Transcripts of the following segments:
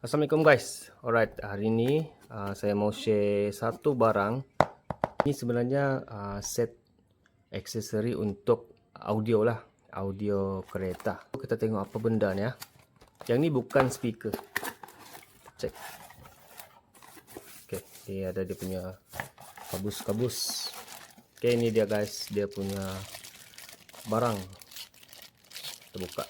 Assalamualaikum guys. Alright, hari ini saya mau share satu barang. Ini sebenarnya set aksesori untuk audio lah, audio kereta. Kita tengok apa benda ni ya. Yang ni bukan speaker. Cek. Okey, dia ada dia punya kabus-kabus. Okey, ini dia guys, dia punya barang. Kita buka.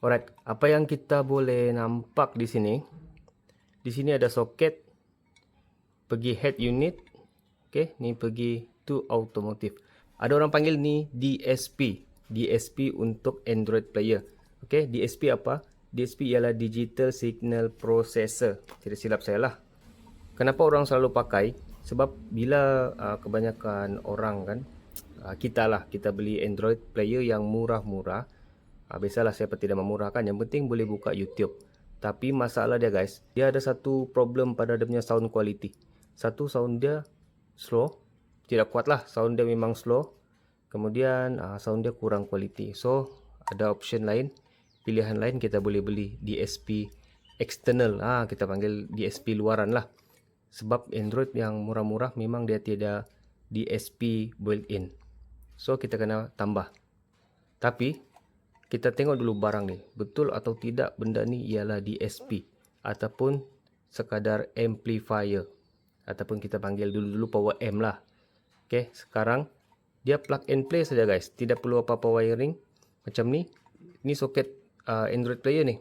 Alright, apa yang kita boleh nampak di sini? Di sini ada soket, pergi head unit, okay, ni pergi to automotive. Ada orang panggil ni DSP, DSP untuk Android player. Okay, DSP apa? DSP ialah Digital Signal Processor. Tidak silap saya lah. Kenapa orang selalu pakai? Sebab bila kebanyakan orang kan, kita beli Android player yang murah-murah. Biasalah siapa tidak memurahkan, yang penting boleh buka YouTube. Tapi masalah dia guys, dia ada satu problem pada dia punya sound quality. Satu, sound dia slow, tidak kuat lah, sound dia memang slow. Kemudian sound dia kurang quality. So ada option lain, pilihan lain, kita boleh beli DSP external, kita panggil DSP luaran lah. Sebab Android yang murah-murah memang dia tidak DSP built-in. So kita kena tambah. Tapi kita tengok dulu barang ni, betul atau tidak benda ni ialah DSP ataupun sekadar amplifier, ataupun kita panggil dulu power amp lah. Okay, sekarang dia plug and play saja guys, tidak perlu apa-apa wiring. Macam ni, ni soket Android player ni.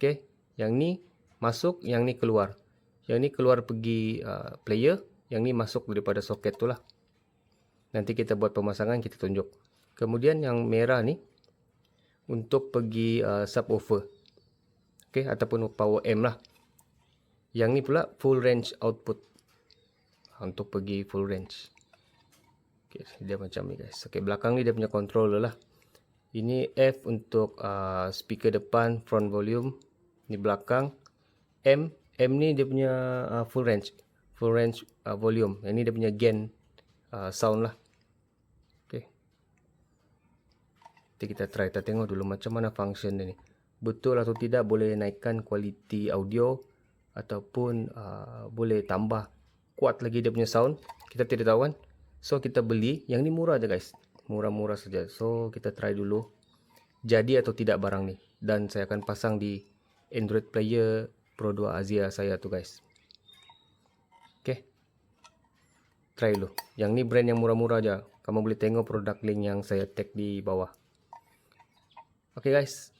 Okay, yang ni masuk, yang ni keluar. Yang ni keluar pergi player, yang ni masuk daripada soket tu lah. Nanti kita buat pemasangan, kita tunjuk. Kemudian yang merah ni untuk pergi subwoofer, okay, ataupun power amp lah. Yang ni pula full range output, untuk pergi full range. Okay, dia macam ni guys. Okay, belakang ni dia punya controller lah. Ini F untuk speaker depan, front volume. Ni belakang. M ni dia punya full range volume. Yang ni dia punya gain sound lah. Nanti kita try, kita tengok dulu macam mana function dia ni. Betul atau tidak boleh naikkan kualiti audio ataupun boleh tambah kuat lagi dia punya sound. Kita tidak tahu kan. So kita beli, yang ni murah aja guys. Murah-murah saja. So kita try dulu jadi atau tidak barang ni. Dan saya akan pasang di Android player Pro 2 Asia saya tu guys. Okay, try dulu. Yang ni brand yang murah-murah aja. Kamu boleh tengok produk link yang saya tag di bawah. Okay guys,